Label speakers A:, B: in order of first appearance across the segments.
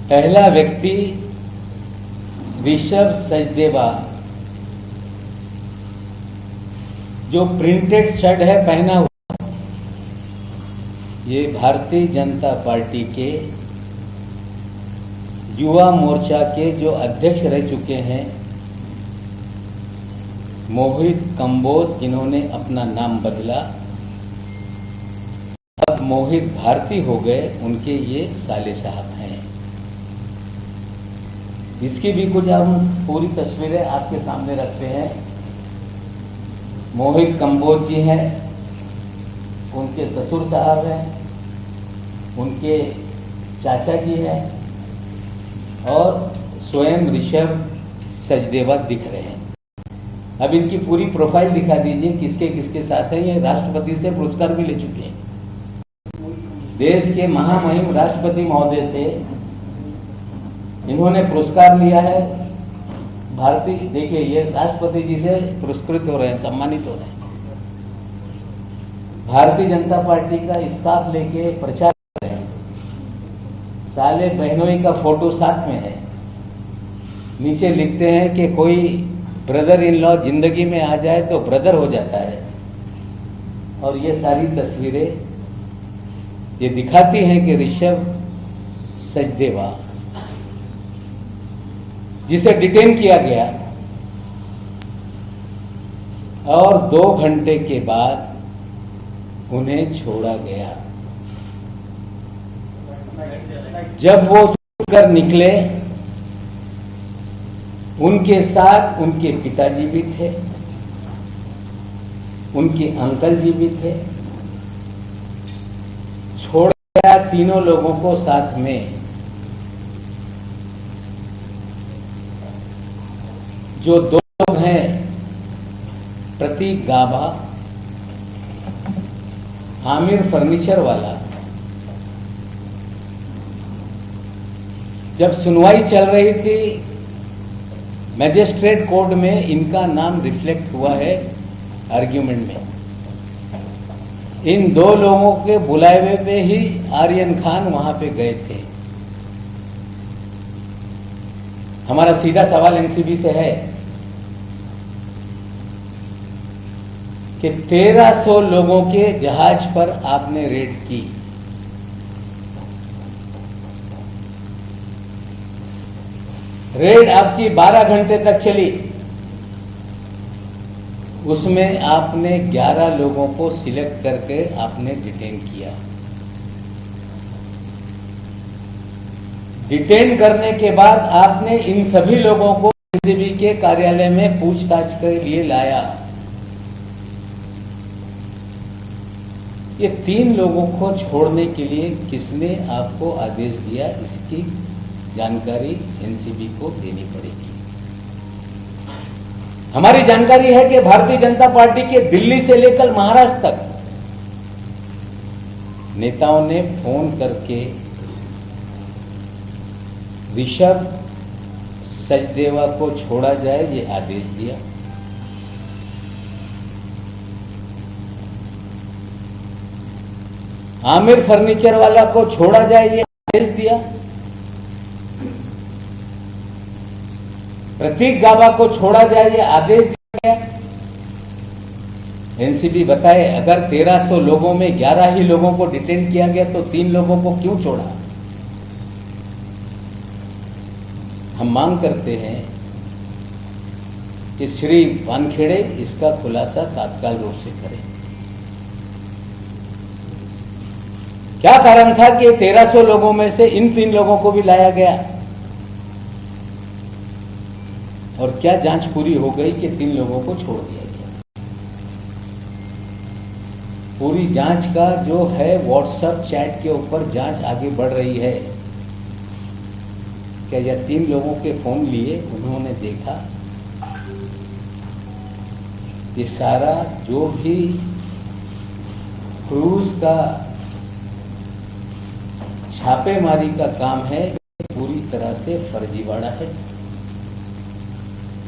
A: पहला व्यक्ति ऋषभ सचदेवा, जो प्रिंटेड शर्ट है पहना हुआ, ये भारतीय जनता पार्टी के युवा मोर्चा के जो अध्यक्ष रह चुके हैं मोहित कंबोज, जिन्होंने अपना नाम बदला, अब मोहित भारती हो गए, उनके ये साले साहब हैं। इसकी भी कुछ हम पूरी तस्वीरें आपके सामने रखते हैं। मोहित कंबोज जी हैं, उनके ससुर साहब हैं, उनके चाचा जी हैं और स्वयं ऋषभ सचदेवा दिख रहे हैं। अब इनकी पूरी प्रोफाइल दिखा दीजिए, किसके किसके साथ है। ये राष्ट्रपति से पुरस्कार भी ले चुके हैं। देश के महामहिम राष्ट्रपति महोदय से इन्होंने पुरस्कार लिया है। भारतीय, देखिए ये राष्ट्रपति जी से पुरस्कृत हो रहे हैं, सम्मानित हो रहे हैं। भारतीय जनता पार्टी का स्टाफ लेके प्रचार कर रहे हैं। साले बहनोई का फोटो साथ में है। नीचे लिखते हैं कि कोई ब्रदर इन लॉ जिंदगी में आ जाए तो ब्रदर हो जाता है। और ये सारी तस्वीरें ये दिखाती हैं कि ऋषभ सचदेवा, जिसे डिटेन किया गया और 2 घंटे के बाद उन्हें छोड़ा गया। जब वो छूटकर निकले, उनके साथ उनके पिताजी भी थे, उनके अंकल जी भी थे। छोड़ गया तीनों लोगों को साथ में। जो 2 लोग हैं, प्रतीक गाबा, आमिर फर्नीचर वाला, जब सुनवाई चल रही थी मैजिस्ट्रेट कोर्ट में, इनका नाम रिफ्लेक्ट हुआ है आर्ग्यूमेंट में। इन 2 लोगों के बुलावे पे ही आर्यन खान वहां पे गए थे। हमारा सीधा सवाल एनसीबी से है कि 1300 लोगों के जहाज पर आपने रेड की। रेड आपकी 12 घंटे तक चली। उसमें आपने 11 लोगों को सिलेक्ट करके आपने डिटेन किया। डिटेन करने के बाद आपने इन सभी लोगों को एनसीबी के कार्यालय में पूछताछ के लिए लाया। ये 3 लोगों को छोड़ने के लिए किसने आपको आदेश दिया, इसकी जानकारी एनसीबी को देनी पड़ेगी। हमारी जानकारी है कि भारतीय जनता पार्टी के दिल्ली से लेकर महाराष्ट्र तक नेताओं ने फोन करके ऋषभ सचदेवा को छोड़ा जाए, ये आदेश दिया। आमिर फर्नीचर वाला को छोड़ा जाए, ये आदेश दिया। प्रतीक गाबा को छोड़ा जाए, ये आदेश दिया गया। एनसीबी बताए, अगर 1300 लोगों में 11 ही लोगों को डिटेन किया गया तो 3 लोगों को क्यों छोड़ा? हम मांग करते हैं कि श्री वानखेड़े इसका खुलासा तात्काल रूप से करें। क्या कारण था कि 1300 लोगों में से इन 3 लोगों को भी लाया गया? और क्या जांच पूरी हो गई कि 3 लोगों को छोड़ दिया गया? पूरी जांच का जो है व्हाट्सएप चैट के ऊपर जांच आगे बढ़ रही है। क्या यह 3 लोगों के फोन लिए, उन्होंने देखा ये सारा जो भी क्रूज का छापेमारी का काम है पूरी तरह से फर्जीवाड़ा है।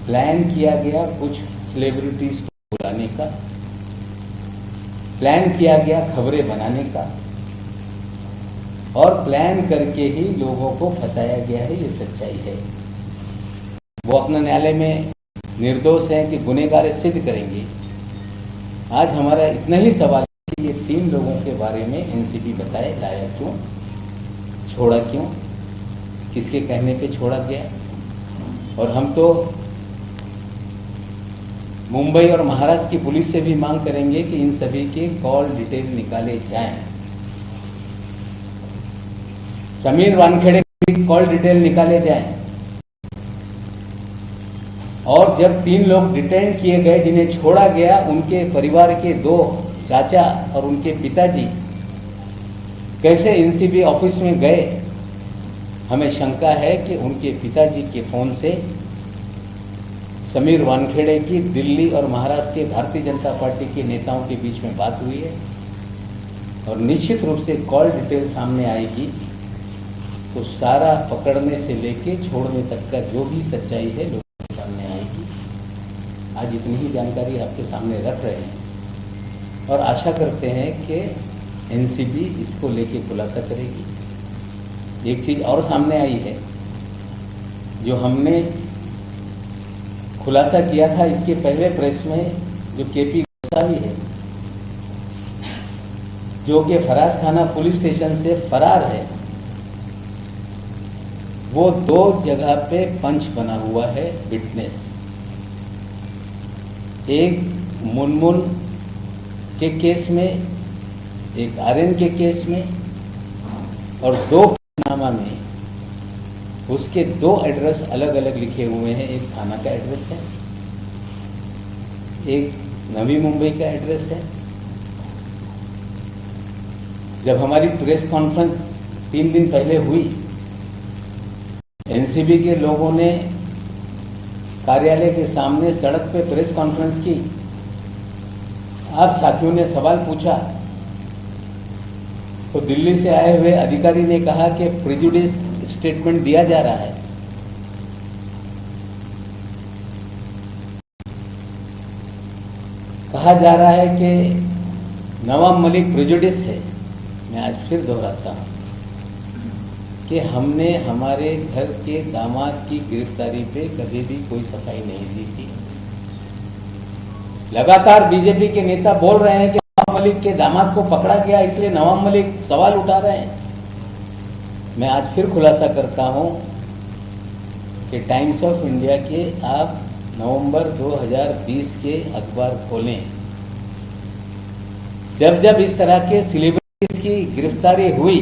A: प्लान किया गया कुछ सेलिब्रिटीज को बुलाने का, प्लान किया गया खबरें बनाने का, और प्लान करके ही लोगों को फंसाया गया है, ये सच्चाई है। वो अपने न्यायालय में निर्दोष हैं कि गुनहगार है सिद्ध करेंगे। आज हमारा इतना ही सवाल है कि ये 3 लोगों के बारे में एनसीबी बताए, लाया क्यों, छोड़ा क्यों, किसके कहने पे छोड़ा गया। और हम तो मुंबई और महाराष्ट्र की पुलिस से भी मांग करेंगे कि इन सभी के कॉल डिटेल निकाले जाएं। समीर वानखेड़े की कॉल डिटेल निकाले जाएं। और जब 3 लोग डिटेन किए गए, जिन्हें छोड़ा गया, उनके परिवार के 2 चाचा और उनके पिताजी कैसे एनसीबी ऑफिस में गए, हमें शंका है कि उनके पिताजी के फोन से समीर वानखेड़े की दिल्ली और महाराष्ट्र के भारतीय जनता पार्टी के नेताओं के बीच में बात हुई है। और निश्चित रूप से कॉल डिटेल सामने आएगी तो सारा पकड़ने से लेके छोड़ने तक का जो भी सच्चाई है लोगों के सामने आएगी। आज इतनी ही जानकारी आपके सामने रख रहे हैं और आशा करते हैं कि एनसीबी इसको लेके खुलासा करेगी। एक चीज और सामने आई है, जो हमने खुलासा किया था इसके पहले प्रेस में, जो केपी गोसावी है, जो कि फराज थाना पुलिस स्टेशन से फरार है, वो 2 जगह पे पंच बना हुआ है विटनेस। एक मुनमुन के केस में, एक आर्यन के केस में, और 2 नामा में उसके 2 एड्रेस अलग अलग लिखे हुए हैं। एक थाना का एड्रेस है, एक नवी मुंबई का एड्रेस है। जब हमारी प्रेस कॉन्फ्रेंस 3 दिन पहले हुई, एनसीबी के लोगों ने कार्यालय के सामने सड़क पे प्रेस कॉन्फ्रेंस की। आप साथियों ने सवाल पूछा तो दिल्ली से आए हुए अधिकारी ने कहा कि प्रेजुडिस स्टेटमेंट दिया जा रहा है। कहा जा रहा है कि नवाब मलिक प्रेजुडिस है। मैं आज फिर दोहराता हूं कि हमने हमारे घर के दामाद की गिरफ्तारी पे कभी भी कोई सफाई नहीं दी थी। लगातार बीजेपी के नेता बोल रहे हैं कि नवाब मलिक के दामाद को पकड़ा गया, इसलिए नवाब मलिक सवाल उठा रहे हैं। मैं आज फिर खुलासा करता हूं कि टाइम्स ऑफ इंडिया के आप नवंबर 2020 के अखबार खोलें। जब जब इस तरह के सेलिब्रिटीज की गिरफ्तारी हुई,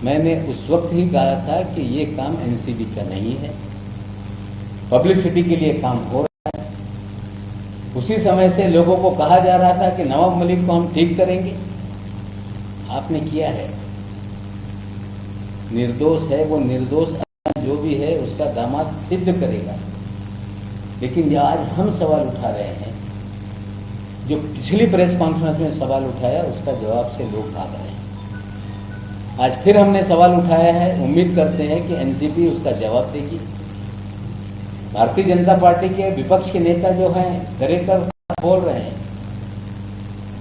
A: मैंने उस वक्त ही कहा था कि ये काम एनसीबी का नहीं है, पब्लिसिटी के लिए काम हो रहा है। उसी समय से लोगों को कहा जा रहा था कि नवाब मलिक को हम ठीक करेंगे। आपने किया है, निर्दोष है वो, निर्दोष जो भी है उसका दामाद सिद्ध करेगा। लेकिन जो आज हम सवाल उठा रहे हैं, जो पिछली प्रेस कॉन्फ्रेंस में सवाल उठाया, उसका जवाब से लोग भाग रहे हैं। आज फिर हमने सवाल उठाया है, उम्मीद करते हैं कि एनसीबी उसका जवाब देगी। भारतीय जनता पार्टी के विपक्ष के नेता जो हैं डरेकर बोल रहे हैं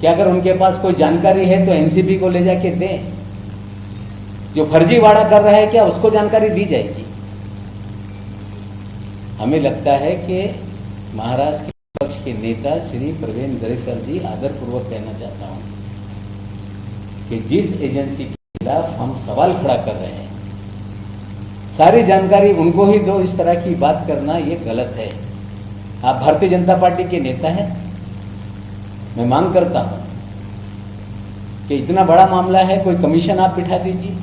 A: कि अगर उनके पास कोई जानकारी है तो एनसीबी को ले जाके दें। जो फर्जीवाड़ा कर रहा है क्या उसको जानकारी दी जाएगी? हमें लगता है कि महाराष्ट्र के विपक्ष के नेता श्री प्रवीण दरेकर जी, आदरपूर्वक कहना चाहता हूं कि जिस एजेंसी के खिलाफ हम सवाल खड़ा कर रहे हैं, सारी जानकारी उनको ही दो। इस तरह की बात करना ये गलत है। आप भारतीय जनता पार्टी के नेता हैं, मैं मांग करता हूं कि इतना बड़ा मामला है, कोई कमीशन आप बिठा दीजिए।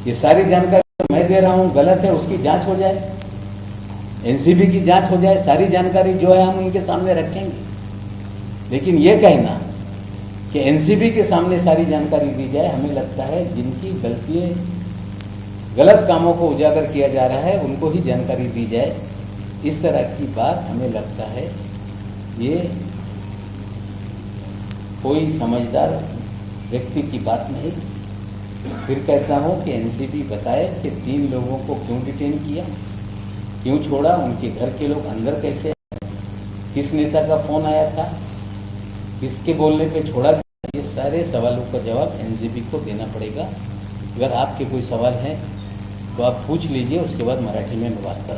A: ये सारी जानकारी मैं दे रहा हूं गलत है, उसकी जांच हो जाए, एनसीबी की जांच हो जाए, सारी जानकारी जो है हम उनके सामने रखेंगे। लेकिन ये कहना कि एनसीबी के सामने सारी जानकारी दी जाए, हमें लगता है जिनकी गलतियां, गलत कामों को उजागर किया जा रहा है उनको ही जानकारी दी जाए। इस तरह की बात हमें लगता है ये कोई समझदार व्यक्ति की बात नहीं। फिर कहता हूं कि एनसीबी बताए कि 3 लोगों को क्यों डिटेन किया, क्यों छोड़ा, उनके घर के लोग अंदर कैसे आए, किस नेता का फोन आया था, किसके बोलने पे छोड़ा, ये सारे सवालों का जवाब एनसीबी को देना पड़ेगा। अगर आपके कोई सवाल हैं तो आप पूछ लीजिए, उसके बाद मराठी में मैं बात करूँगा।